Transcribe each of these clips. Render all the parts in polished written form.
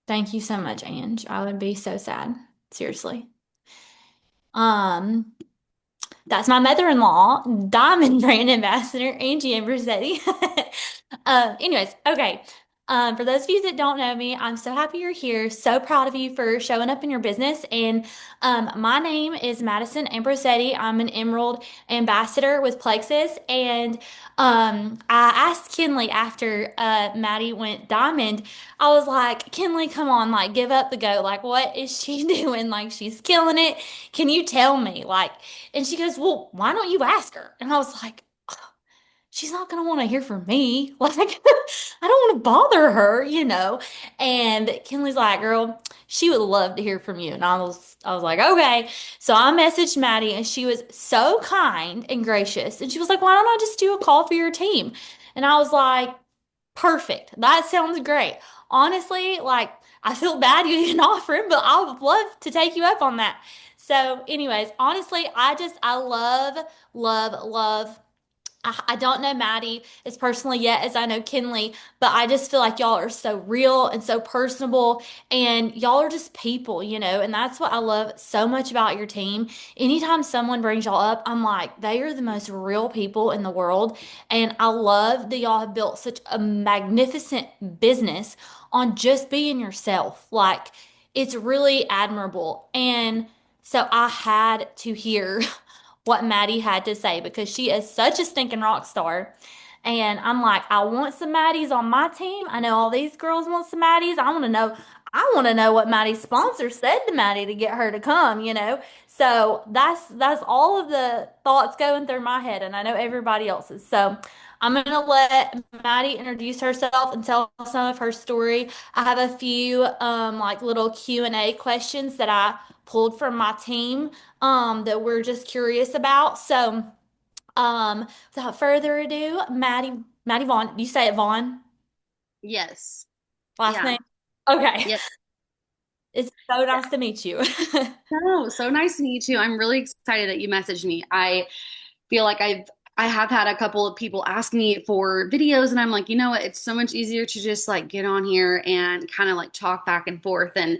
Thank you so much, Ange. I would be so sad. Seriously. Um, that's my mother-in-law, Diamond Brand Ambassador, Angie Ambrosetti. Anyways, okay. For those of you that don't know me, I'm so happy you're here. So proud of you for showing up in your business. And my name is Madison Ambrosetti. I'm an Emerald Ambassador with Plexus. And I asked Kinley after Maddie went Diamond, I was like, Kinley, come on, like, give up the go. Like, what is she doing? Like, she's killing it. Can you tell me? Like, and she goes, well, why don't you ask her? And I was like, she's not going to want to hear from me. Like, I don't want to bother her, you know? And Kinley's like, girl, she would love to hear from you. And I was like, okay. So I messaged Maddie and she was so kind and gracious. And she was like, why don't I just do a call for your team? And I was like, perfect. That sounds great. Honestly, like, I feel bad you didn't offer him, but I would love to take you up on that. So, anyways, honestly, I love, love. I don't know Maddie as personally yet as I know Kinley, but I just feel like y'all are so real and so personable, and y'all are just people, and that's what I love so much about your team. Anytime someone brings y'all up, I'm like, they are the most real people in the world, and I love that y'all have built such a magnificent business on just being yourself. Like, it's really admirable. And so I had to hear what Maddie had to say because she is such a stinking rock star. And I'm like, I want some Maddies on my team. I know all these girls want some Maddies. I want to know what Maddie's sponsor said to Maddie to get her to come. So that's all of the thoughts going through my head, and I know everybody else's. So I'm gonna let Maddie introduce herself and tell some of her story. I have a few like little Q&A questions that I pulled from my team that we're just curious about. So, without further ado, Maddie Vaughan. Do you say it Vaughan? Yes. Last Yeah. name? Okay. Yep. It's so Yeah. nice to meet you. So nice to meet you. I'm really excited that you messaged me. I feel like I have had a couple of people ask me for videos, and I'm like, you know what? It's so much easier to just like get on here and kind of like talk back and forth and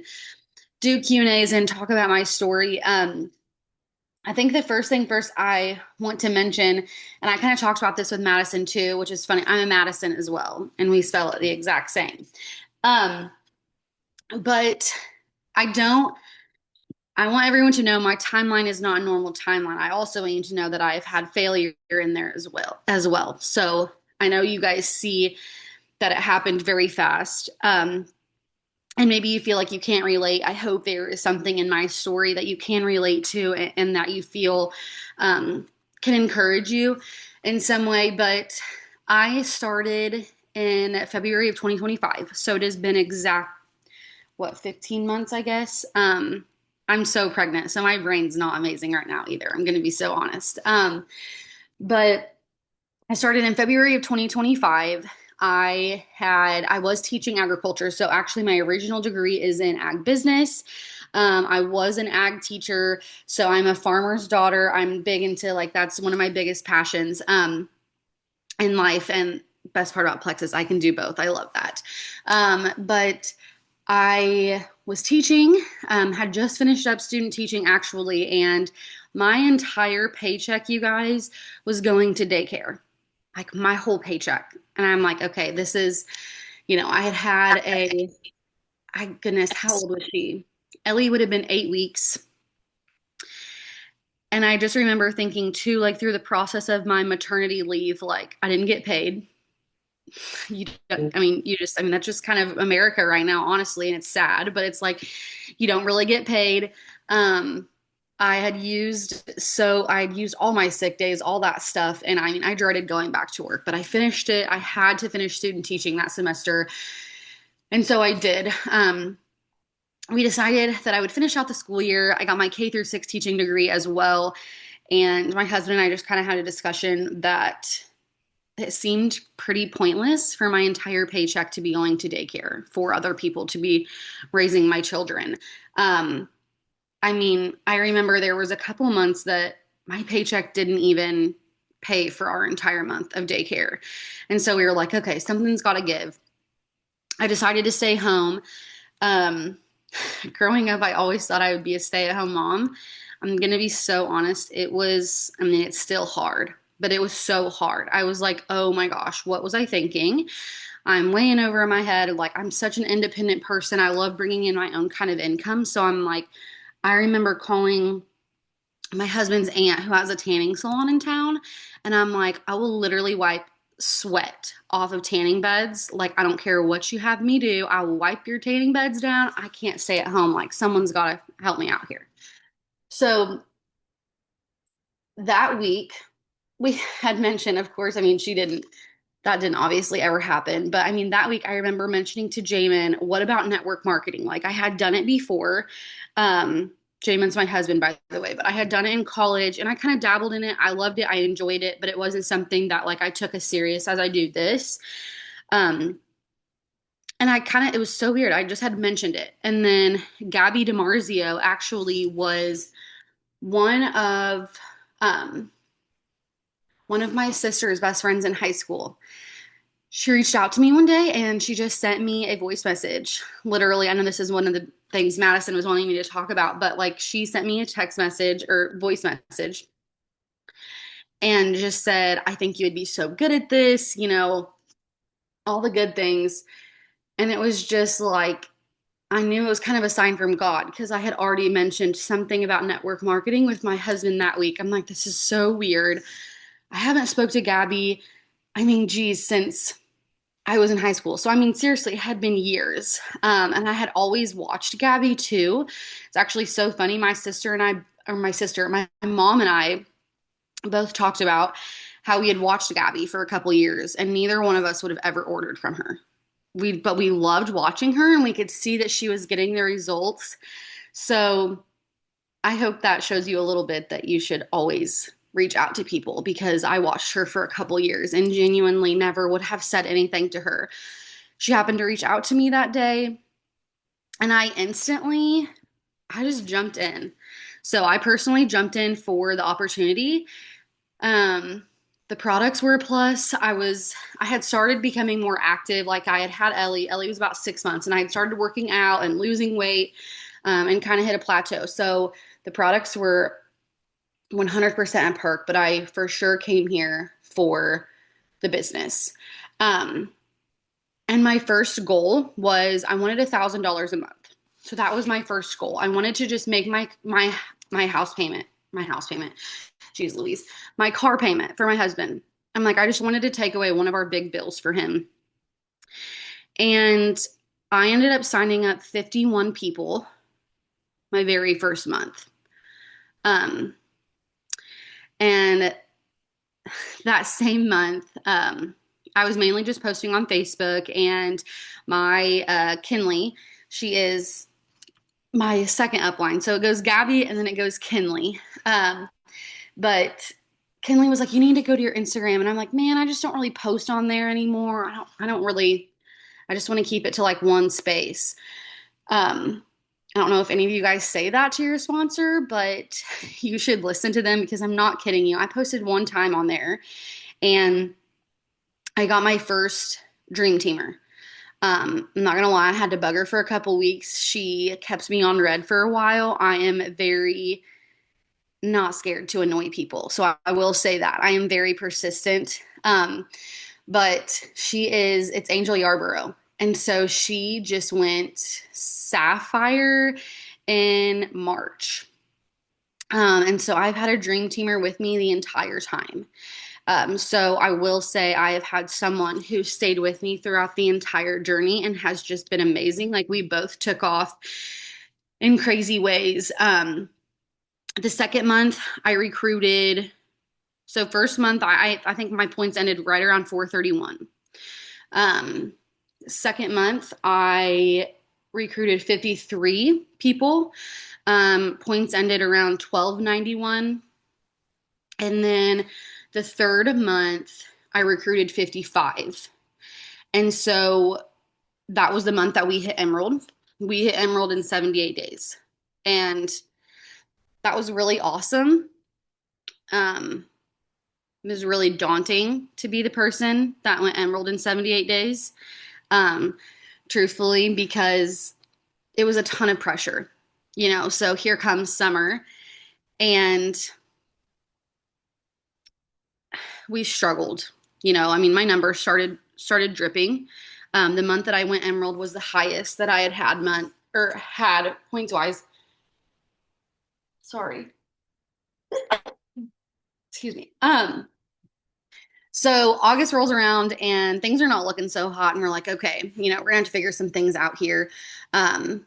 do Q&As and talk about my story. I think the first thing first I want to mention, and I kind of talked about this with Madison too, which is funny. I'm a Madison as well, and we spell it the exact same. Um, but I don't. I want everyone to know my timeline is not a normal timeline. I also want you to know that I've had failure in there as well. So I know you guys see that it happened very fast. And maybe you feel like you can't relate. I hope there is something in my story that you can relate to, and that you feel can encourage you in some way. But I started in February of 2025. So it has been exact, what, 15 months, I guess. I'm so pregnant, so my brain's not amazing right now either. I'm going to be so honest. But I started in February of 2025. I was teaching agriculture. So actually my original degree is in ag business. I was an ag teacher. So I'm a farmer's daughter. I'm big into like, that's one of my biggest passions, in life. And best part about Plexus, I can do both. I love that. But I was teaching, had just finished up student teaching actually, and my entire paycheck, you guys, was going to daycare, like my whole paycheck. And I'm like, okay, this is, I had I goodness, how old was she? Ellie would have been 8 weeks. And I just remember thinking too, like through the process of my maternity leave, like I didn't get paid. That's just kind of America right now, honestly, and it's sad, but it's like you don't really get paid. Um, I had used all my sick days, all that stuff, and I dreaded going back to work, but I finished it. I had to finish student teaching that semester, and so I did. We decided that I would finish out the school year. I got my K through 6 teaching degree as well, and my husband and I just kind of had a discussion that it seemed pretty pointless for my entire paycheck to be going to daycare for other people to be raising my children. Um, I remember there was a couple months that my paycheck didn't even pay for our entire month of daycare. And so we were like, okay, something's got to give. I decided to stay home. Um, Growing up, I always thought I would be a stay-at-home mom. I'm gonna be so honest. I mean, it's still hard, but it was so hard. I was like, oh my gosh, what was I thinking? I'm way in over my head. Like, I'm such an independent person. I love bringing in my own kind of income. So I'm like, I remember calling my husband's aunt who has a tanning salon in town, and I'm like, I will literally wipe sweat off of tanning beds. Like, I don't care what you have me do. I will wipe your tanning beds down. I can't stay at home. Like, someone's got to help me out here. So that week, we had mentioned, of course, I mean, that didn't obviously ever happen. But I mean, that week I remember mentioning to Jamin, what about network marketing? Like, I had done it before. Um, Jamin's my husband, by the way, but I had done it in college and I kind of dabbled in it. I loved it. I enjoyed it, but it wasn't something that like I took as serious as I do this. Um, and it was so weird. I just had mentioned it. And then Gabby DiMarzio actually was one of, um, one of my sister's best friends in high school. She reached out to me one day and she just sent me a voice message. Literally, I know this is one of the things Madison was wanting me to talk about, but like she sent me a text message or voice message and just said, I think you would be so good at this, all the good things. And it was just like, I knew it was kind of a sign from God because I had already mentioned something about network marketing with my husband that week. I'm like, this is so weird. I haven't spoke to Gabby, I mean, geez, since I was in high school. So, I mean, seriously, it had been years. And I had always watched Gabby too. It's actually so funny. My mom and I both talked about how we had watched Gabby for a couple years and neither one of us would have ever ordered from her. But we loved watching her and we could see that she was getting the results. So, I hope that shows you a little bit that you should always reach out to people because I watched her for a couple years and genuinely never would have said anything to her. She happened to reach out to me that day and I just jumped in. So I personally jumped in for the opportunity. Um, the products were a plus. I had started becoming more active. Like I had had Ellie. Ellie was about 6 months and I had started working out and losing weight, and kind of hit a plateau. So the products were 100% a perk, but I for sure came here for the business. Um, and my first goal was I wanted $1,000 a month. So that was my first goal. I wanted to just make my house payment, my house payment. Jeez Louise, my car payment for my husband. I'm like, I just wanted to take away one of our big bills for him. And I ended up signing up 51 people my very first month. Um, and that same month, I was mainly just posting on Facebook, and my Kinley, she is my second upline. So it goes Gabby and then it goes Kinley. But Kinley was like, "You need to go to your Instagram," and I'm like, "Man, I just don't really post on there anymore. I don't really. I just want to keep it to like one space." Um, I don't know if any of you guys say that to your sponsor, but you should listen to them because I'm not kidding you. I posted one time on there and I got my first dream teamer. I'm not gonna lie, I had to bug her for a couple weeks. She kept me on red for a while. I am very not scared to annoy people. So I will say that. I am very persistent. But it's Angel Yarborough. And so she just went Sapphire in March. And so I've had a dream teamer with me the entire time. So I will say I have had someone who stayed with me throughout the entire journey and has just been amazing. Like we both took off in crazy ways. The second month I recruited. So first month I think my points ended right around 431. Um, Second month I recruited 53 people. Points ended around 1291. And then the third month, I recruited 55. And so that was the month that we hit Emerald. We hit Emerald in 78 days. And that was really awesome. Um, it was really daunting to be the person that went Emerald in 78 days. Um, Truthfully, because it was a ton of pressure, you know. So here comes summer, and we struggled. You know, I mean, my numbers started dripping. The month that I went Emerald was the highest that I had month or had points wise. Sorry, excuse me. So August rolls around and things are not looking so hot, and we're like, okay, you know, we're gonna have to figure some things out here. Um,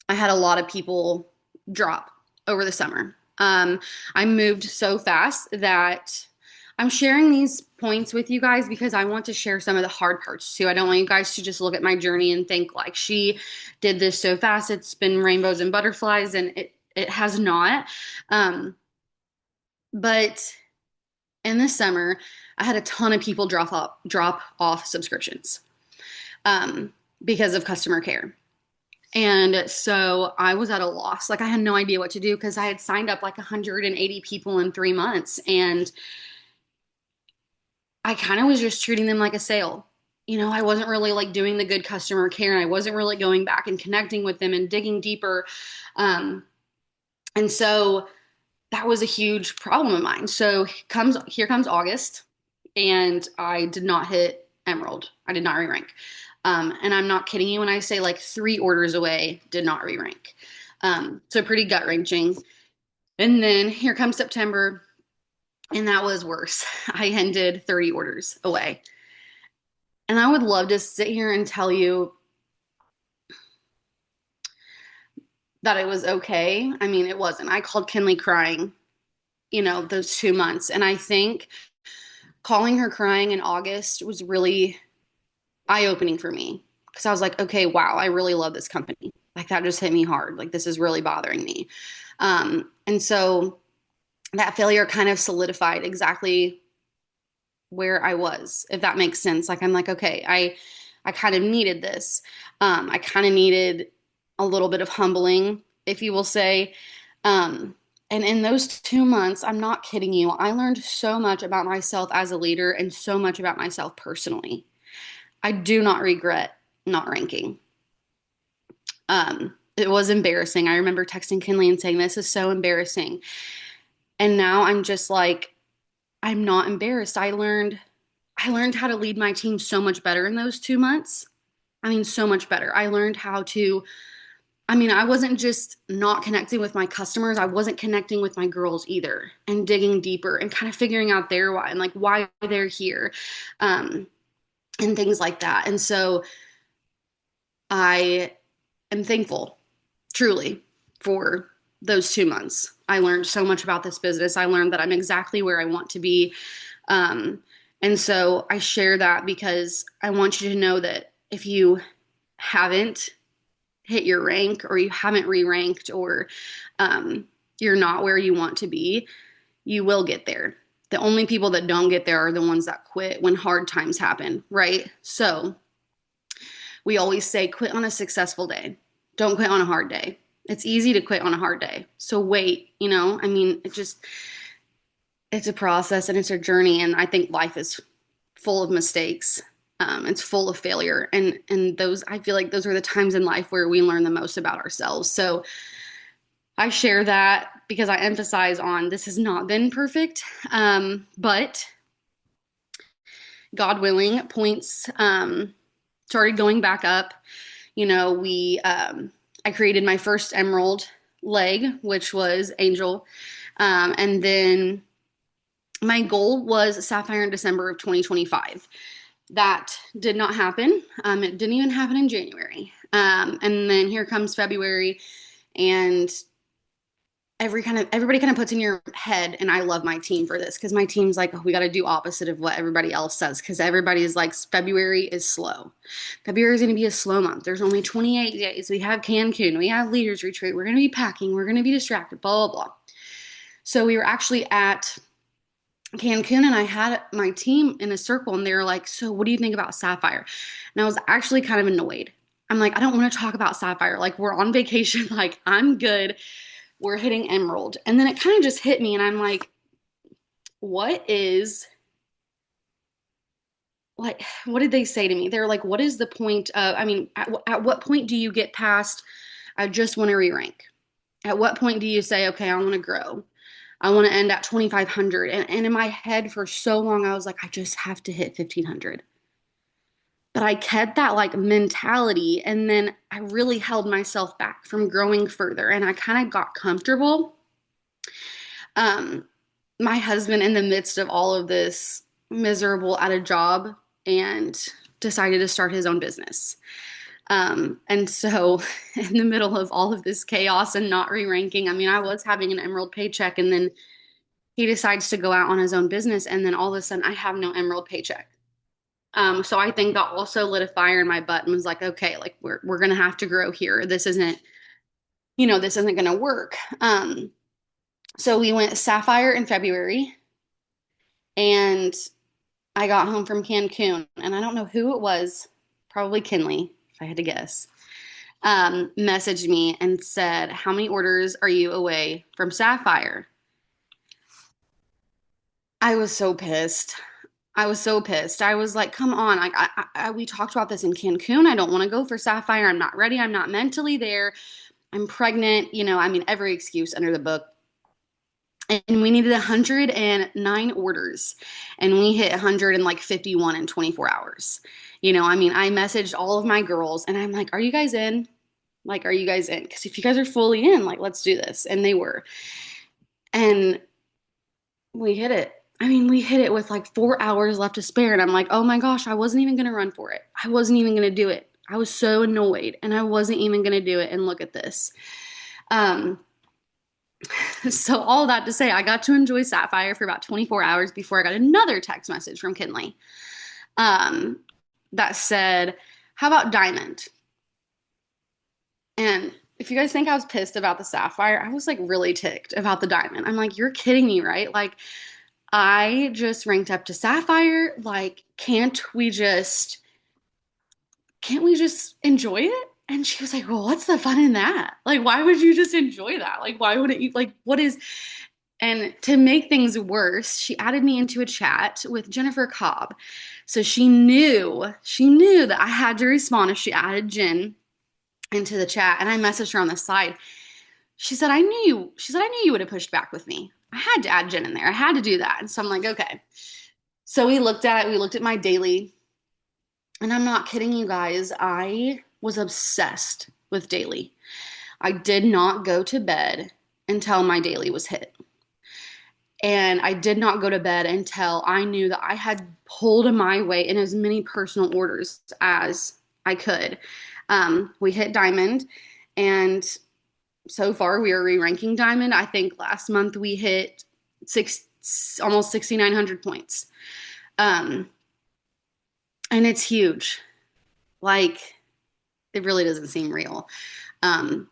I had a lot of people drop over the summer. I moved so fast that I'm sharing these points with you guys because I want to share some of the hard parts too. I don't want you guys to just look at my journey and think like she did this so fast. It's been rainbows and butterflies, and it has not. Um, but in this summer, I had a ton of people drop off subscriptions um, because of customer care. And so I was at a loss. Like I had no idea what to do because I had signed up like 180 people in 3 months. And I kind of was just treating them like a sale. You know, I wasn't really like doing the good customer care, and I wasn't really going back and connecting with them and digging deeper. Um, and so that was a huge problem of mine. So here comes August, and I did not hit Emerald. I did not re-rank. And I'm not kidding you when I say like 3 orders away did not re-rank. So pretty gut wrenching. And then here comes September, and that was worse. I ended 30 orders away. And I would love to sit here and tell you that it was okay. I mean, it wasn't. I called Kinley crying, you know, those 2 months. And I think calling her crying in August was really eye opening for me because I was like, okay, wow, I really love this company. Like that just hit me hard. Like this is really bothering me. And so that failure kind of solidified exactly where I was, if that makes sense. Like I'm like, okay, I kind of needed this. I kind of needed a little bit of humbling, if you will say. And in those 2 months, I'm not kidding you, I learned so much about myself as a leader and so much about myself personally. I do not regret not ranking. It was embarrassing. I remember texting Kinley and saying, this is so embarrassing. And now I'm just like, I'm not embarrassed. I learned how to lead my team so much better in those 2 months. I mean, so much better. I learned how to, I mean, I wasn't just not connecting with my customers, I wasn't connecting with my girls either and digging deeper and kind of figuring out their why and like why they're here and things like that. And so I am thankful, truly, for those 2 months. I learned so much about this business. I learned that I'm exactly where I want to be. Um, and so I share that because I want you to know that if you haven't hit your rank or you haven't re-ranked or you're not where you want to be, you will get there. The only people that don't get there are the ones that quit when hard times happen, right? So we always say quit on a successful day. Don't quit on a hard day. It's easy to quit on a hard day. So wait, you know, I mean, it's a process and it's a journey. And I think life is full of mistakes. It's full of failure. And those, I feel like those are the times in life where we learn the most about ourselves. So I share that because I emphasize on this has not been perfect. But God willing, points started going back up. You know, I created my first emerald leg, which was angel. And then my goal was sapphire in December of 2025. That did not happen. It didn't even happen in January. And then here comes February, and everybody kind of puts in your head, and I love my team for this because my team's like, oh, we got to do opposite of what everybody else says because everybody is like, February is slow. February is going to be a slow month. There's only 28 days. We have Cancun. We have leaders retreat. We're going to be packing. We're going to be distracted, blah, blah, blah. So we were actually at Cancun, and I had my team in a circle, and they were like, so what do you think about Sapphire? And I was actually kind of annoyed. I'm like, I don't want to talk about Sapphire. Like, we're on vacation. Like, I'm good. We're hitting Emerald. And then it kind of just hit me, and I'm like, what is like, what did they say to me? They're like, what is the point of, I mean, at what point do you get past, I just want to re-rank? At what point do you say, okay, I want to grow? I want to end at 2,500. And in my head for so long, I was like, I just have to hit 1,500. But I kept that like mentality. And then I really held myself back from growing further. And I kind of got comfortable. Um, my husband, in the midst of all of this, miserable at a job, and decided to start his own business. And so, in the middle of all of this chaos and not re ranking, I mean, I was having an Emerald paycheck, and then he decides to go out on his own business, and then all of a sudden, I have no Emerald paycheck. So I think that also lit a fire in my butt and was like, okay, like we're gonna have to grow here. This isn't, this isn't gonna work. So we went Sapphire in February, and I got home from Cancun, and I don't know who it was, probably Kinley, if I had to guess, messaged me and said, how many orders are you away from Sapphire? I was so pissed. I was so pissed. I was like, come on. Like, we talked about this in Cancun. I don't want to go for Sapphire. I'm not ready. I'm not mentally there. I'm pregnant. I mean, every excuse under the book. And we needed 109 orders, and we hit 151 in 24 hours. I mean, I messaged all of my girls, and I'm like, are you guys in? Like, are you guys in? Because if you guys are fully in, like, let's do this. And they were. And we hit it. I mean, we hit it with like 4 hours left to spare. And I'm like, oh my gosh, I wasn't even going to run for it. I wasn't even going to do it. I was so annoyed, and I wasn't even going to do it. And look at this. Um, so all that to say, I got to enjoy Sapphire for about 24 hours before I got another text message from Kinley, um, that said, how about Diamond? And if you guys think I was pissed about the Sapphire, I was like really ticked about the Diamond. I'm like, you're kidding me, right? Like, I just ranked up to Sapphire. Like, can't we just enjoy it? And she was like, well, what's the fun in that? Like, why would you just enjoy that? Like, why wouldn't you, like, what is, and to make things worse, she added me into a chat with Jennifer Cobb. So she knew that I had to respond if she added Jen into the chat. And I messaged her on the side. She said, I knew you would have pushed back with me. I had to add Jen in there. I had to do that. And so I'm like, okay. So we looked at my daily, and I'm not kidding you guys. I was obsessed with daily. I did not go to bed until my daily was hit. And I did not go to bed until I knew that I had pulled my weight in as many personal orders as I could. We hit diamond, and so far we are re-ranking diamond. I think last month we hit almost 6,900 points. Um, and it's huge. Like, it really doesn't seem real. Um,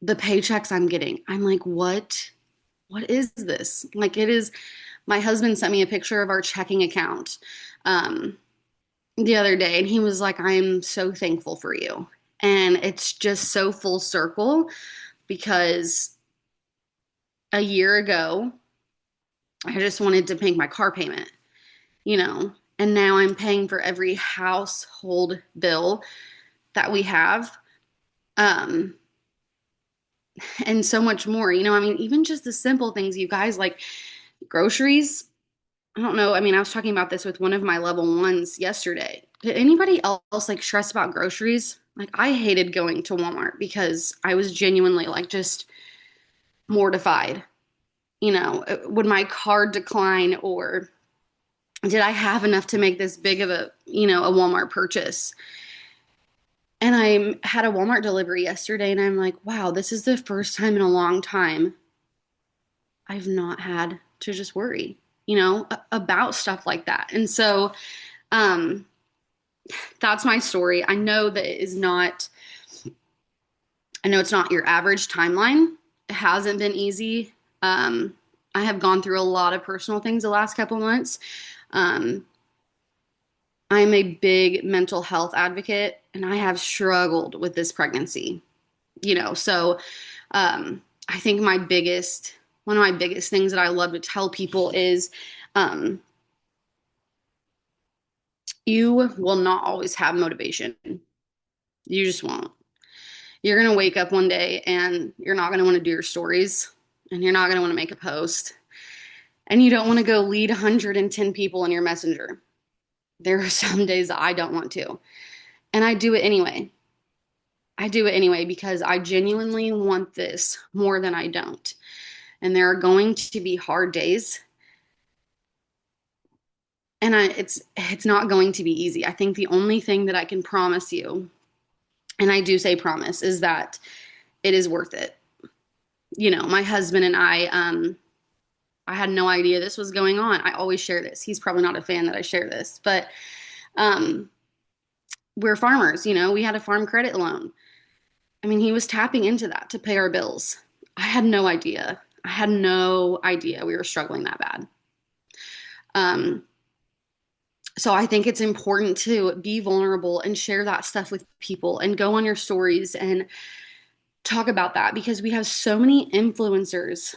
the paychecks I'm getting, I'm like, what is this? Like, it is, my husband sent me a picture of our checking account the other day, and he was like, I'm so thankful for you. And it's just so full circle, because a year ago, I just wanted to make my car payment, and now I'm paying for every household bill that we have. Um, and so much more, I mean, even just the simple things, you guys, like groceries. I don't know. I mean, I was talking about this with one of my level ones yesterday. Did anybody else like stress about groceries? Like, I hated going to Walmart because I was genuinely like just mortified. Would my card decline, or did I have enough to make this big of a Walmart purchase? And I had a Walmart delivery yesterday, and I'm like, wow, this is the first time in a long time I've not had to just worry, about stuff like that. And so, um, that's my story. I know it's not your average timeline. It hasn't been easy. I have gone through a lot of personal things the last couple months. Um, I'm a big mental health advocate, and I have struggled with this pregnancy, so, I think one of my biggest things that I love to tell people is, um, You will not always have motivation. You just won't. You're going to wake up one day and you're not going to want to do your stories and you're not going to want to make a post and you don't want to go lead 110 people in your messenger. There are some days that I don't want to. And I do it anyway. I do it anyway because I genuinely want this more than I don't. And there are going to be hard days and it's not going to be easy. I think the only thing that I can promise you, and I do say promise, is that it is worth it. You know, my husband and I had no idea this was going on. I always share this. He's probably not a fan that I share this, but um, we're farmers. You know, we had a farm credit loan. I mean, he was tapping into that to pay our bills. I had no idea. I had no idea we were struggling that bad. Um, so I think it's important to be vulnerable and share that stuff with people and go on your stories and talk about that because we have so many influencers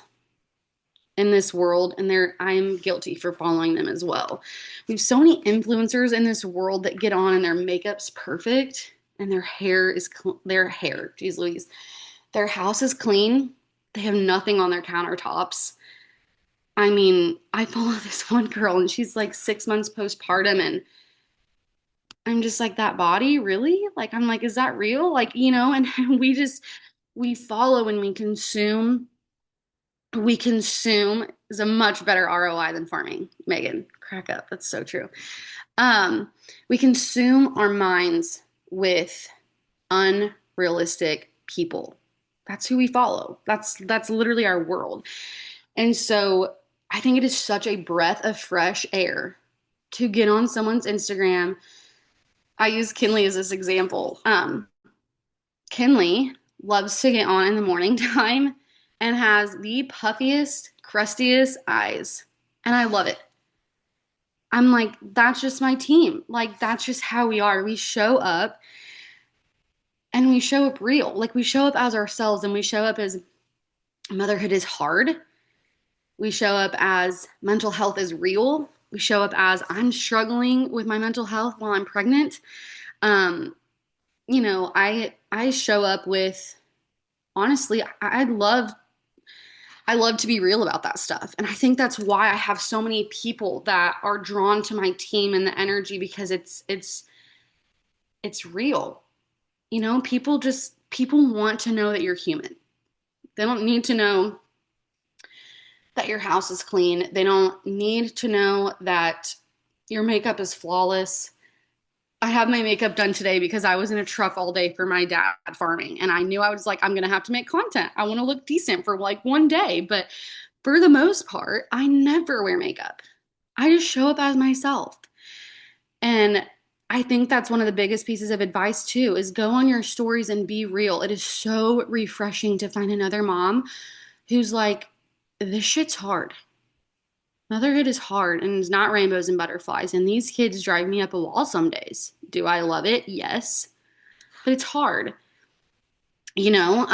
in this world, and I'm guilty for following them as well. We have so many influencers in this world that get on and their makeup's perfect and their hair is their hair, geez Louise, their house is clean. They have nothing on their countertops. I mean, I follow this one girl and she's like 6 months postpartum, and I'm just like, that body, really? Like, I'm like, is that real? Like, you know, and we follow and we consume is a much better ROI than farming. Megan, crack up. That's so true. We consume our minds with unrealistic people. That's who we follow. That's literally our world. And so I think it is such a breath of fresh air to get on someone's Instagram. I use Kinley as this example. Kinley loves to get on in the morning time and has the puffiest, crustiest eyes. And I love it. I'm like, that's just my team. Like, that's just how we are. We show up and we show up real. Like, we show up as ourselves and we show up as motherhood is hard. We show up as mental health is real. We show up as I'm struggling with my mental health while I'm pregnant. Um, you know, I show up with honestly, I love to be real about that stuff. And I think that's why I have so many people that are drawn to my team and the energy because it's real. You know, people want to know that you're human. They don't need to know that your house is clean. They don't need to know that your makeup is flawless. I have my makeup done today because I was in a truck all day for my dad farming. And I knew I was like, I'm going to have to make content. I want to look decent for like one day. But for the most part, I never wear makeup. I just show up as myself. And I think that's one of the biggest pieces of advice too is go on your stories and be real. It is so refreshing to find another mom who's like, this shit's hard. Motherhood is hard and it's not rainbows and butterflies. And these kids drive me up a wall some days. Do I love it? Yes. But it's hard. You know,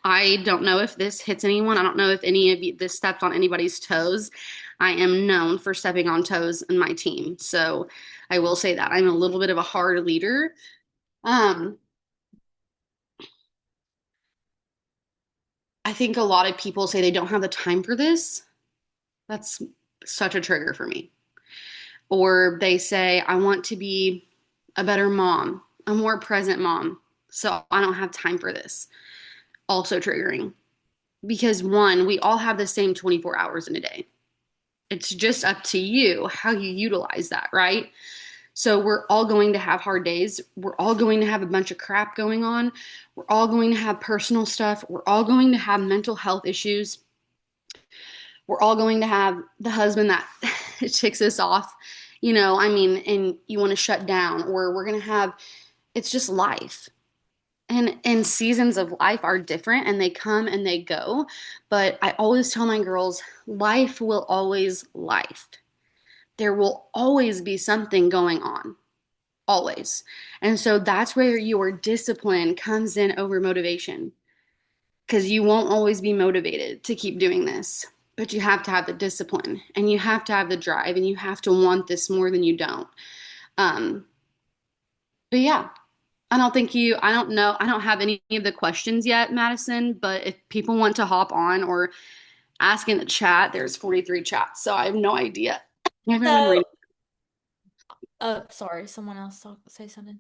I don't know if this hits anyone. I don't know if any of you, this steps on anybody's toes. I am known for stepping on toes in my team. So I will say that I'm a little bit of a hard leader. Um, I think a lot of people say they don't have the time for this. That's such a trigger for me. Or they say, I want to be a better mom, a more present mom. So I don't have time for this. Also triggering. Because one, we all have the same 24 hours in a day. It's just up to you how you utilize that, right? So we're all going to have hard days. We're all going to have a bunch of crap going on. We're all going to have personal stuff. We're all going to have mental health issues. We're all going to have the husband that ticks us off, you know, I mean, and you want to shut down, or we're going to have, it's just life. And seasons of life are different and they come and they go. But I always tell my girls, life will always life. There will always be something going on. Always. And so that's where your discipline comes in over motivation. Because you won't always be motivated to keep doing this. but you have to have the discipline and you have to have the drive and you have to want this more than you don't. Um, but yeah, I don't know, I don't have any of the questions yet, Madison, but if people want to hop on or ask in the chat, there's 43 chats, so I have no idea. I haven't been reading. So, oh, sorry, someone else say something.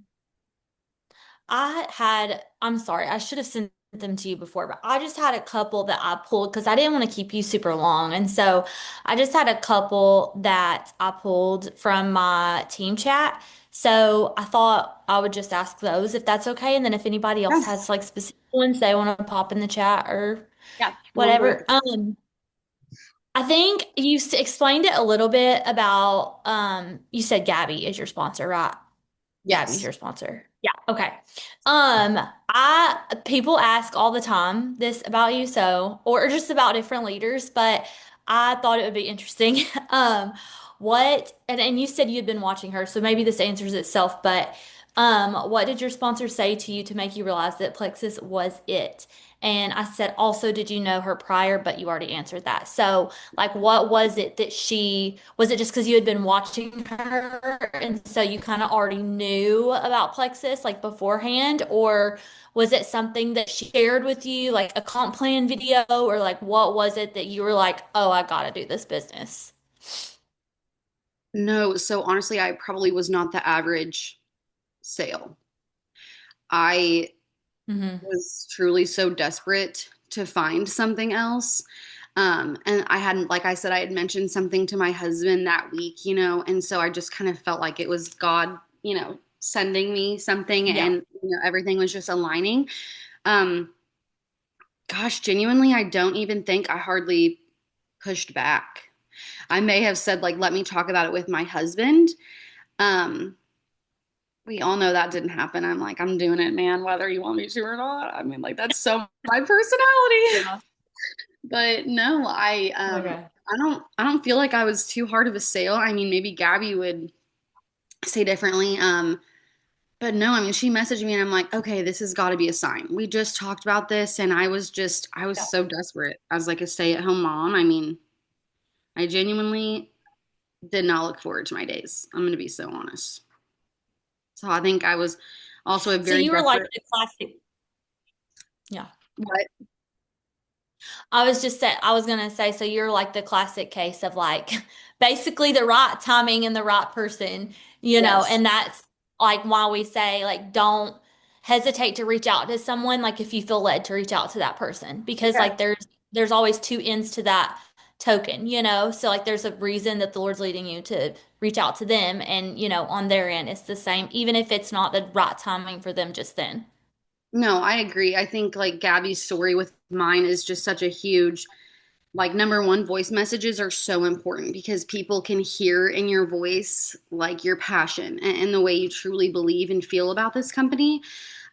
I'm sorry, I should have sent them to you before, but I just had a couple that I pulled because I didn't want to keep you super long. And so I just had a couple that I pulled from my team chat. So I thought I would just ask those if that's okay. And then if anybody else Yes. has like specific ones they want to pop in the chat or Yeah, go on for whatever. it. I think you explained it a little bit about you said Gabby is your sponsor, right? Gabby's Yes. your sponsor. Yeah. Okay. I people ask all the time this about you, so or just about different leaders, but I thought it would be interesting. What and you said you had been watching her, so maybe this answers itself, but what did your sponsor say to you to make you realize that Plexus was it? And I said, also, did you know her prior? But you already answered that. So, like, what was it that was it just because you had been watching her and so you kind of already knew about Plexus like beforehand? Or was it something that she shared with you, like a comp plan video? Or like, what was it that you were like, oh, I gotta do this business? No, so honestly, I probably was not the average sale. I Hmm. was truly so desperate to find something else. And I hadn't, like I said, I had mentioned something to my husband that week, and so I just kind of felt like it was God, sending me something Yeah. and, everything was just aligning. Um, Gosh, genuinely, I don't even think I hardly pushed back. I may have said, like, let me talk about it with my husband. Um, we all know that didn't happen. I'm like, I'm doing it, man, whether you want me to or not. I mean, like, that's so my personality. Yeah. But no, Okay. I don't feel like I was too hard of a sale. I mean, maybe Gabby would say differently. But no, I mean, she messaged me and I'm like, okay, this has got to be a sign. We just talked about this and I was Yeah. so desperate as like a stay-at-home mom. I mean, I genuinely did not look forward to my days. I'm going to be so honest. So I think I was also a So very you were like desperate. the classic. Yeah. What? I was gonna say, so you're like the classic case of like basically the right timing and the right person, Yes. and that's like why we say like don't hesitate to reach out to someone like if you feel led to reach out to that person because Yeah. like there's always two ends to that token. So like there's a reason that the Lord's leading you to reach out to them and on their end it's the same even if it's not the right timing for them just then. No, I agree. I think like Gabby's story with mine is just such a huge, like, number one, voice messages are so important because people can hear in your voice like your passion and the way you truly believe and feel about this company.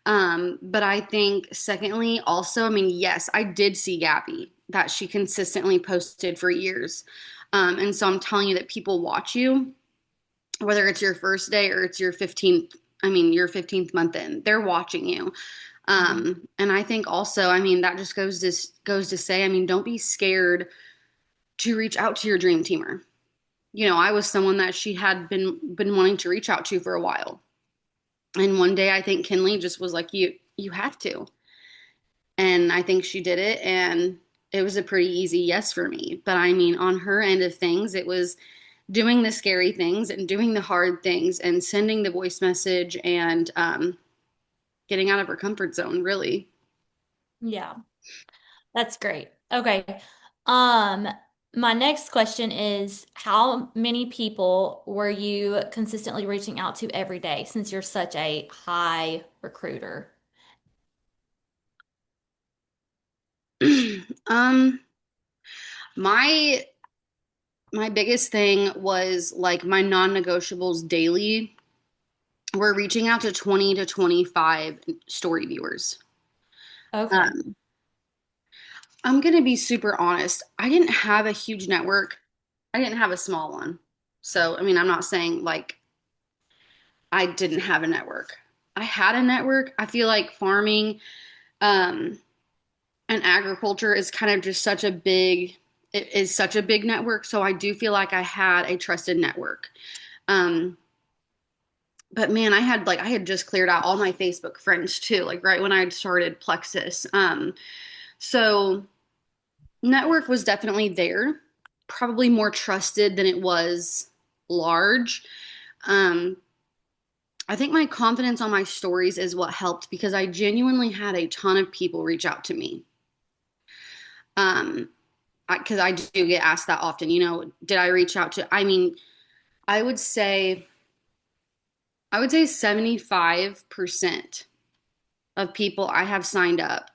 But I think secondly, also, I mean, yes, I did see Gabby that she consistently posted for years. And so I'm telling you that people watch you, whether it's your first day or it's your 15th, I mean, your 15th month in, they're watching you. Mhm. And I think also, I mean, that just goes to say, I mean, don't be scared to reach out to your dream teamer. I was someone that she had been wanting to reach out to for a while. And one day I think Kinley just was like, you have to. And I think she did it and it was a pretty easy yes for me. But I mean, on her end of things, it was doing the scary things and doing the hard things and sending the voice message and getting out of her comfort zone, really. Yeah. That's great. Okay. Um, my next question is how many people were you consistently reaching out to every day since you're such a high recruiter? um my my biggest thing was like my non-negotiables daily. We're reaching out to 20 to 25 story viewers. Okay. Um, I'm going to be super honest. I didn't have a huge network. I didn't have a small one. So, I mean, I'm not saying like I didn't have a network. I had a network. I feel like farming um, and agriculture is kind of just such a big it is such a big network. So I do feel like I had a trusted network. Um, but man, I had just cleared out all my Facebook friends too, like right when I had started Plexus. So network was definitely there, probably more trusted than it was large. Um, I think my confidence on my stories is what helped because I genuinely had a ton of people reach out to me. Um, because I do get asked that often, did I reach out to, I mean, I would say, I would say 75% of people I have signed up,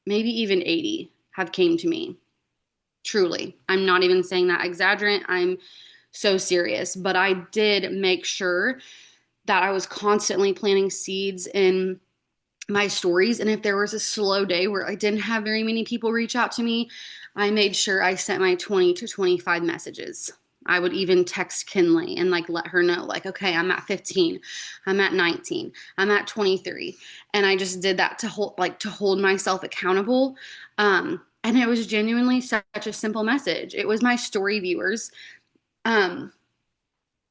maybe even 80, have came to me. Truly. I'm not even saying that exaggerant. I'm so serious, but I did make sure that I was constantly planting seeds in my stories. And if there was a slow day where I didn't have very many people reach out to me, I made sure I sent my 20 to 25 messages. I would even text Kinley and like let her know, like, okay, I'm at 15, I'm at 19, I'm at 23. And I just did that to hold myself accountable. And it was genuinely such a simple message. It was my story viewers. Um,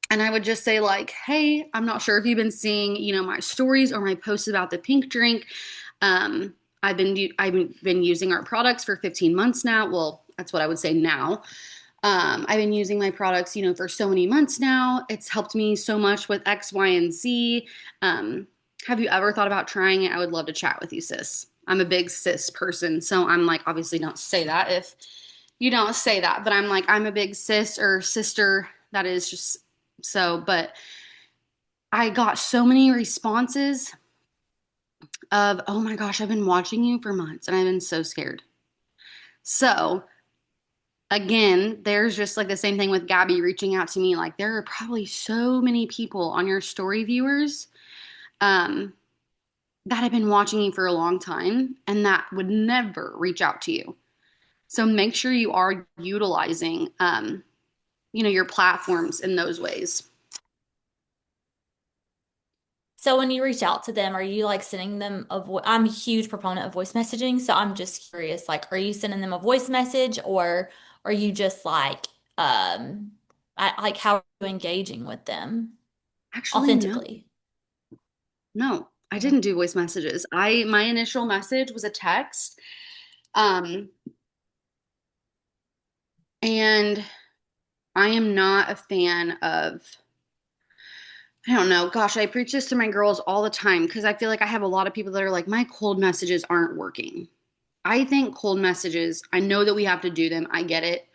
and I would just say like, hey, I'm not sure if you've been seeing, my stories or my posts about the pink drink. I've been using our products for 15 months now. Well, that's what I would say now. I've been using my products, for so many months now. It's helped me so much with X, Y, and Z. Um, have you ever thought about trying it? I would love to chat with you, sis. I'm a big sis person, so I'm like, obviously, don't say that if you don't say that, but I'm like, I'm a big sis or sister. That is just so, but I got so many responses of, oh my gosh, I've been watching you for months and I've been so scared. So, again, there's just like the same thing with Gabby reaching out to me. Like, there are probably so many people on your story viewers um, that have been watching you for a long time and that would never reach out to you. So, make sure you are utilizing, your platforms in those ways. So when you reach out to them, are you like sending them a vo I'm a huge proponent of voice messaging, so I'm just curious, like, are you sending them a voice message or are you just like like how are you engaging with them Actually, no, authentically? no, I Okay. didn't do voice messages. My initial message was a text. Um, and I am not a fan of, I don't know, gosh, I preach this to my girls all the time because I feel like I have a lot of people that are like, my cold messages aren't working. I think cold messages, I know that we have to do them. I get it.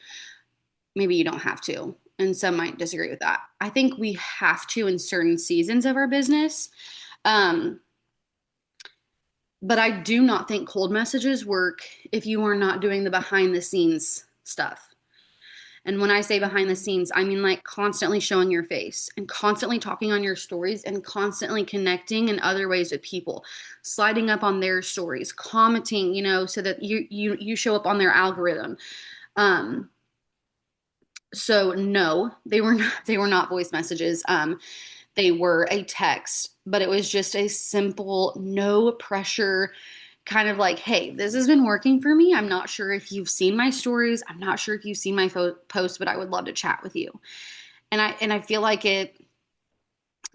Maybe you don't have to. And some might disagree with that. I think we have to in certain seasons of our business. Um, but I do not think cold messages work if you are not doing the behind the scenes stuff. And when I say behind the scenes, I mean like constantly showing your face and constantly talking on your stories and constantly connecting in other ways with people, sliding up on their stories, commenting, so that you show up on their algorithm. Um, so no, they were not voice messages. They were a text, but it was just a simple, no pressure kind of like, hey, this has been working for me. I'm not sure if you've seen my stories. I'm not sure if you've seen my posts, but I would love to chat with you. And I feel like it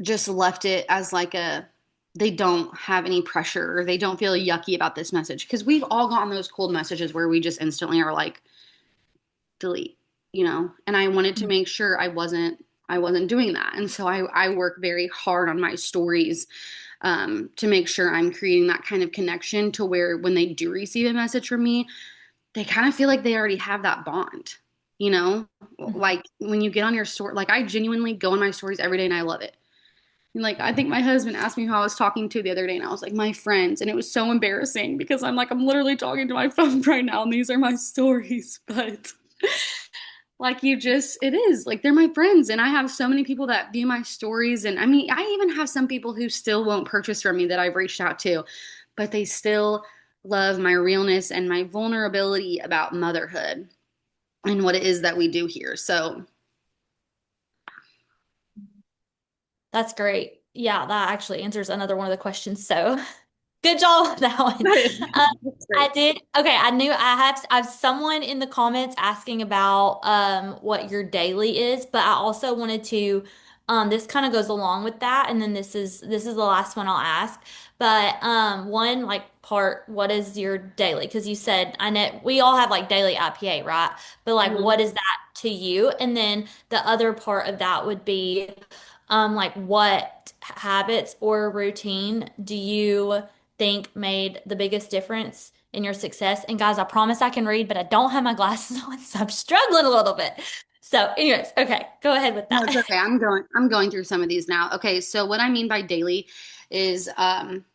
just left it as like a they don't have any pressure or they don't feel yucky about this message because we've all gotten those cold messages where we just instantly are like delete. And I wanted to make sure I wasn't doing that. And so I work very hard on my stories to make sure I'm creating that kind of connection to where when they do receive a message from me, they kind of feel like they already have that bond. You know, Mhm. like when you get on your story, like I genuinely go on my stories every day and I love it. And like I think my husband asked me who I was talking to the other day, and I was like, my friends. And it was so embarrassing because I'm like, I'm literally talking to my phone right now, and these are my stories. But like it is like they're my friends, and I have so many people that view my stories. And I mean, I even have some people who still won't purchase from me that I've reached out to, but they still love my realness and my vulnerability about motherhood and what it is that we do here. So, That's great. Yeah, that actually answers another one of the questions. So Good job with that one. That's I great. did. Okay, I have someone in the comments asking about what your daily is, but I also wanted to this kind of goes along with that, and then this is the last one I'll ask. But one like part, what is your daily? Because you said I know we all have like daily IPA, right? But like Mhm. what is that to you? And then the other part of that would be like what habits or routine do you think made the biggest difference in your success? And guys, I promise I can read, but I don't have my glasses on, so I'm struggling a little bit. So, anyways, okay, go ahead with No, it's that. okay. I'm going through some of these now. Okay, so what I mean by daily is I'm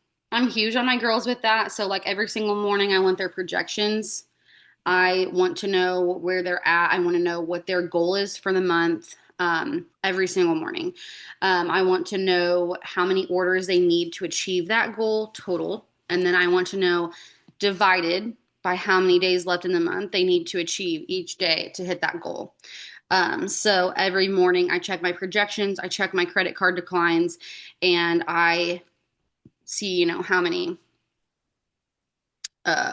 huge on my girls with that. So like every single morning I want their projections. I want to know where they're at. I want to know what their goal is for the month every single morning. I want to know how many orders they need to achieve that goal total. And then I want to know divided by how many days left in the month they need to achieve each day to hit that goal. So every morning I check my projections, I check my credit card declines, and I see, how many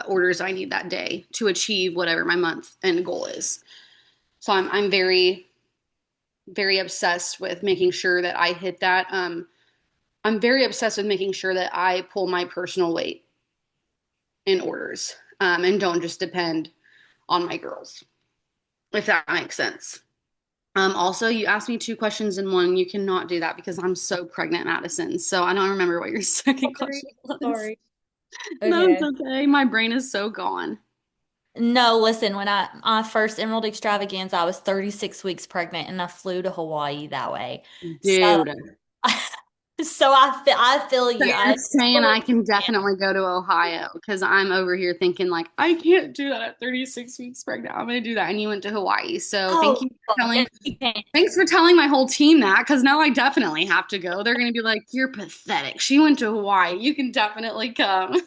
orders I need that day to achieve whatever my month end goal is. So I'm very very obsessed with making sure that I hit that. I'm very obsessed with making sure that I pull my personal weight in orders, and don't just depend on my girls, if that makes sense. Also, you asked me two questions in one. You cannot do that because I'm so pregnant, Madison. So I don't remember what your second Sorry, question was. sorry. No, it's Okay. okay. My brain is so gone. No, listen, when I first Emerald Extravaganza, I was 36 weeks pregnant and I flew to Hawaii that way. So Dude. so I feel So you. you're I saying totally I can definitely go to Ohio because I'm over here thinking like I can't do that at 36 weeks pregnant. I'm gonna do that, and you went to Hawaii. So oh, yeah, you can. thanks for telling my whole team that because now I definitely have to go. They're gonna be like, "You're pathetic. She went to Hawaii. You can definitely come."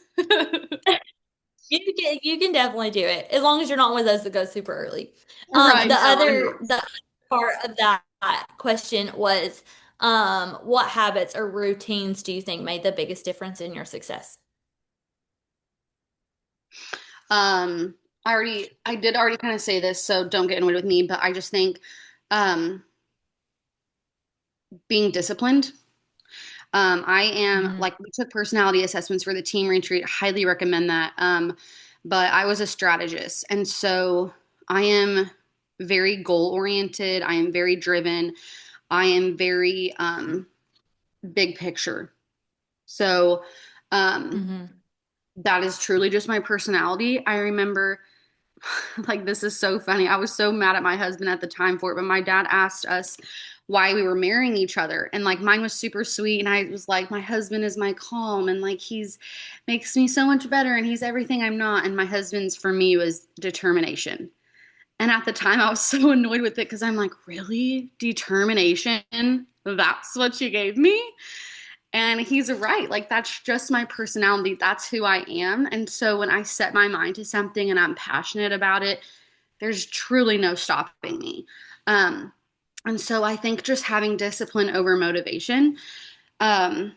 You can definitely do it as long as you're not one of those that goes super early. Right? The No, I'm other not. the other part of that question was, what habits or routines do you think made the biggest difference in your success? Um, I did already kind of say this, so don't get annoyed with me. But I just think, um, being disciplined. I am Hmm. like we took personality assessments for the team retreat. Highly recommend that. But I was a strategist, and so I am very goal oriented. I am very driven. I am very big picture. So um, Hmm. that is truly just my personality. I remember like this is so funny. I was so mad at my husband at the time for it, but my dad asked us why we were marrying each other. And like mine was super sweet and I was like my husband is my calm and like he's makes me so much better and he's everything I'm not and my husband's for me was determination. And at the time I was so annoyed with it cuz I'm like, "Really? Determination? That's what you gave me?" And he's right. Like, that's just my personality. That's who I am. And so when I set my mind to something and I'm passionate about it, there's truly no stopping me. Um, and so I think just having discipline over motivation, um,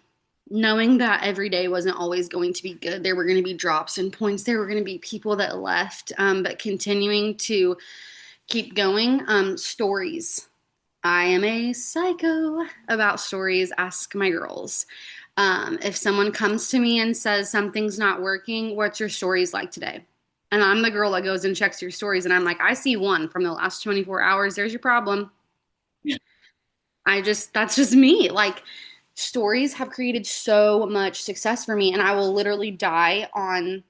knowing that every day wasn't always going to be good. There were going to be drops and points. There were going to be people that left, but continuing to keep going. Stories. I am a psycho about stories. Ask my girls. If someone comes to me and says something's not working, what's your stories like today? And I'm the girl that goes and checks your stories, and I'm like, I see one from the last 24 hours. There's your problem. That's just me. Like, stories have created so much success for me, and I will literally die on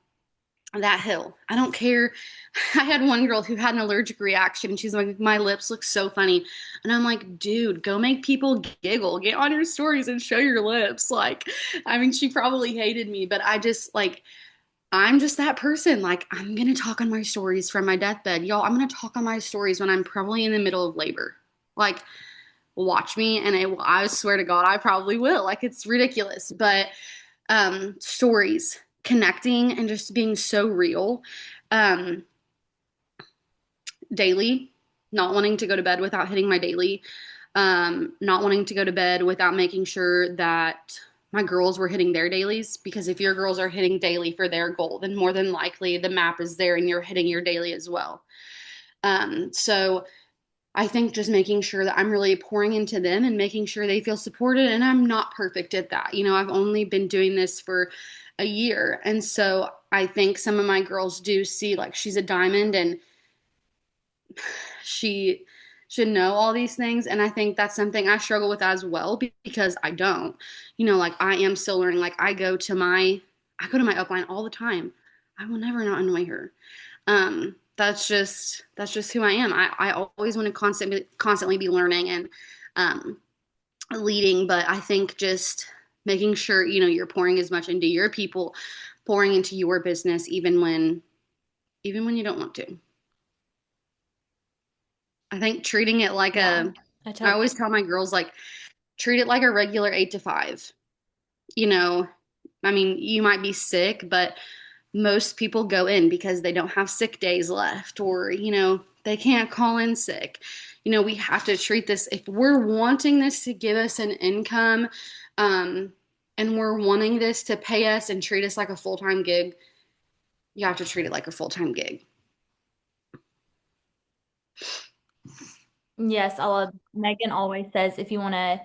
that hill. I don't care. I had one girl who had an allergic reaction and she's like, my lips look so funny. And I'm like, dude, go make people giggle. Get on your stories and show your lips. Like, I mean, she probably hated me, but I'm just that person. Like, I'm going to talk on my stories from my deathbed. Y'all, I'm going to talk on my stories when I'm probably in the middle of labor. Like, watch me and I swear to God, I probably will. Like, it's ridiculous. But stories, connecting, and just being so real. Um, Daily, not wanting to go to bed without hitting my daily, not wanting to go to bed without making sure that my girls were hitting their dailies, because if your girls are hitting daily for their goal, then more than likely the map is there and you're hitting your daily as well. So I think just making sure that I'm really pouring into them and making sure they feel supported. And I'm not perfect at that. I've only been doing this for a year. And so I think some of my girls do see like she's a diamond and she should know all these things. And I think that's something I struggle with as well, because I don't. Like I am still learning. Like I go to my upline all the time. I will never not annoy her. That's just who I am. I always want to constantly be learning and um leading, but I think just making sure you're pouring as much into your people, pouring into your business, even when you don't want to. I think treating it like Yeah, a I I totally. always tell my girls, like, treat it like a regular 8 to 5. You know, I mean, you might be sick, but most people go in because they don't have sick days left, or, they can't call in sick. We have to treat this, if we're wanting this to give us an income, um, and we're wanting this to pay us and treat us like a full-time gig, you have to treat it like a full-time gig. Yes, I love Megan always says if you want to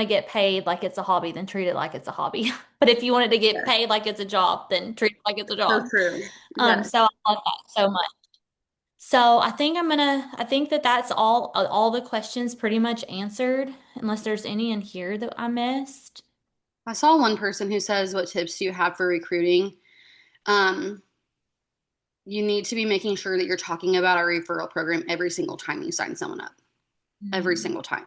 get paid like it's a hobby, then treat it like it's a hobby. But if you want it to get Yes, paid like it's a job, then treat it like it's a so job. true. Yes. So I love that so much. So I think that that's all the questions pretty much answered, unless there's any in here that I missed. I saw one person who says, what tips do you have for recruiting? Um, you need to be making sure that you're talking about our referral program every single time you sign someone up. Every Mm. single time.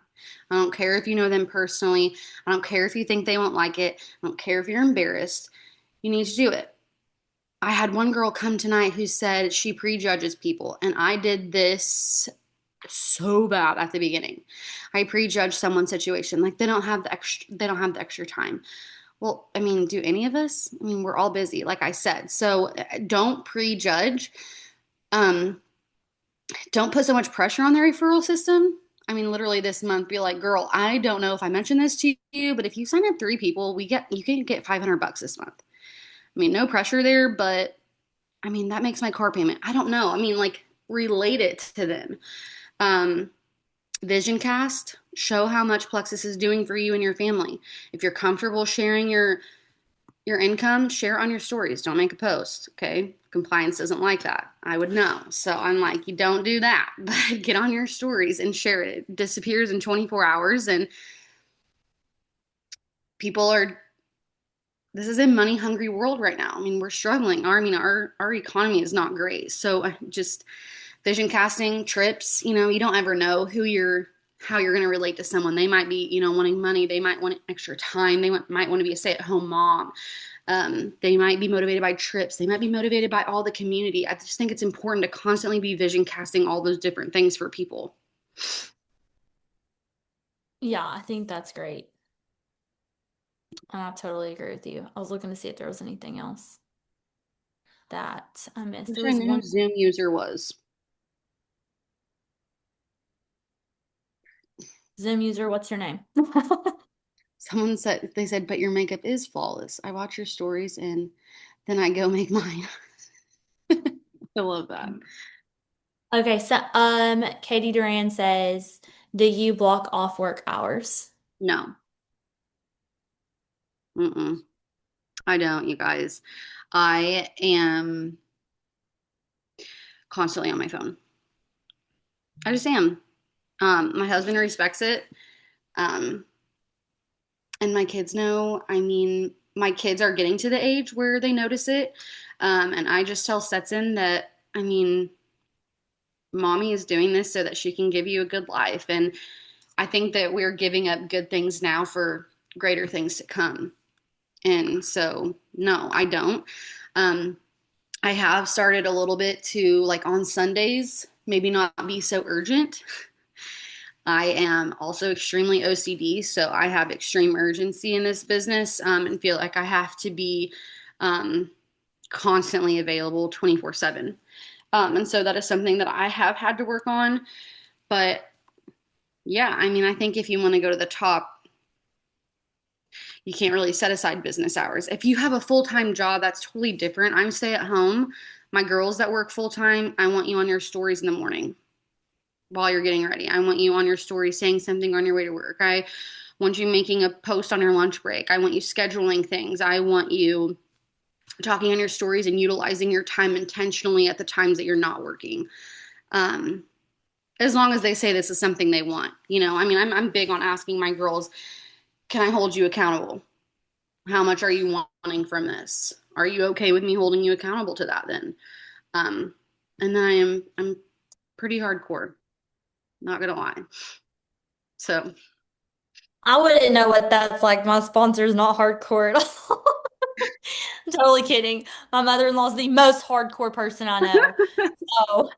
I don't care if you know them personally. I don't care if you think they won't like it. I don't care if you're embarrassed. You need to do it. I had one girl come tonight who said she prejudges people, and I did this so bad at the beginning. I prejudge someone's situation, like they don't have the extra time. Well, I mean, do any of us? I mean, we're all busy, like I said. So don't prejudge. Um, don't put so much pressure on the referral system. I mean, literally this month, be like, girl, I don't know if I mentioned this to you, but if you sign up 3 people, you can get $500 this month. I mean, no pressure there, but I mean, that makes my car payment. I don't know. I mean, like, relate it to them. Um, Vision cast, show how much Plexus is doing for you and your family. If you're comfortable sharing your income, share on your stories. Don't make a post, okay? Compliance doesn't like that. I would know. So I'm like, you don't do that, but get on your stories and share it. It disappears in 24 hours, and people are, this is a money hungry world right now. I mean, we're struggling. Our economy is not great. So just vision casting, trips, you don't ever know how you're going to relate to someone. They might be, wanting money. They might want extra time. They might want to be a stay-at-home mom. They might be motivated by trips. They might be motivated by all the community. I just think it's important to constantly be vision casting all those different things for people. Yeah, I think that's great. I totally agree with you. I was looking to see if there was anything else that I missed. Wish There I was knew who one. Zoom user was. Zoom user, what's your name? Someone said, they said, but your makeup is flawless. I watch your stories and then I go make mine. I love that. Okay, so Katie Duran says, "Do you block off work hours?" No, mm-mm, I don't, you guys. I am constantly on my phone. I just am. My husband respects it. Um, and my kids know. I mean, my kids are getting to the age where they notice it. And I just tell Stetson that, I mean, mommy is doing this so that she can give you a good life. And I think that we're giving up good things now for greater things to come. And so, no, I don't. Um, I have started a little bit to, like, on Sundays, maybe not be so urgent. I am also extremely OCD, so I have extreme urgency in this business, and feel like I have to be um, constantly available 24/7. And so that is something that I have had to work on. But yeah, I mean, I think if you want to go to the top, you can't really set aside business hours. If you have a full-time job, that's totally different. I'm stay at home. My girls that work full-time, I want you on your stories in the morning while you're getting ready. I want you on your story saying something on your way to work. I want you making a post on your lunch break. I want you scheduling things. I want you talking on your stories and utilizing your time intentionally at the times that you're not working. Um, as long as they say this is something they want. I mean, I'm big on asking my girls, can I hold you accountable? How much are you wanting from this? Are you okay with me holding you accountable to that then? Um, and then I'm pretty hardcore, not gonna lie. So I wouldn't know what that's like. My sponsor is not hardcore at all. I'm totally kidding. My mother-in-law is the most hardcore person I know. So,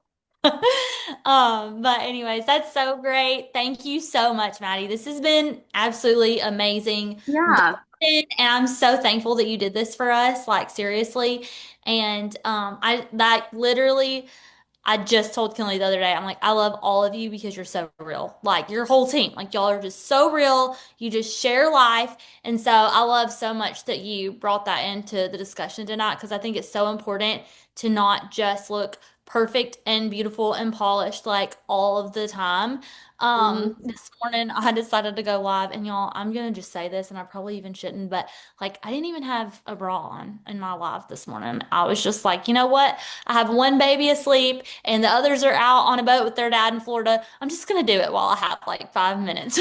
but anyways, that's so great. Thank you so much, Maddie. This has been absolutely amazing. yeah, And I'm so thankful that you did this for us, like seriously. And I that literally I just told Kinley the other day, I'm like, I love all of you because you're so real. Like your whole team, like y'all are just so real. You just share life. And so I love so much that you brought that into the discussion tonight because I think it's so important to not just look perfect and beautiful and polished like all of the time. mhm. This morning I decided to go live and y'all, I'm gonna just say this and I probably even shouldn't, but like I didn't even have a bra on in my live this morning. I was just like, you know what? I have one baby asleep and the others are out on a boat with their dad in Florida. I'm just gonna do it while I have like 5 minutes.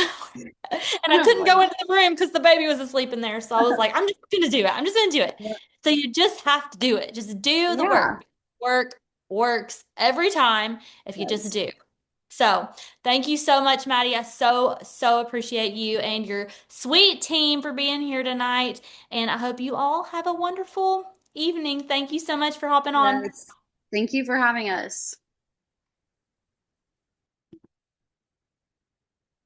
And I I don't couldn't go blame into the room because the baby was asleep in there. So I was like, I'm just gonna do it. I'm just gonna do it. you. So you just have to do it. Just do the Yeah, work. Work works every time if you just yes, do. So thank you so much, Maddie. I so appreciate you and your sweet team for being here tonight. And I hope you all have a wonderful evening. Thank you so much for hopping on. yes. Thank you for having us.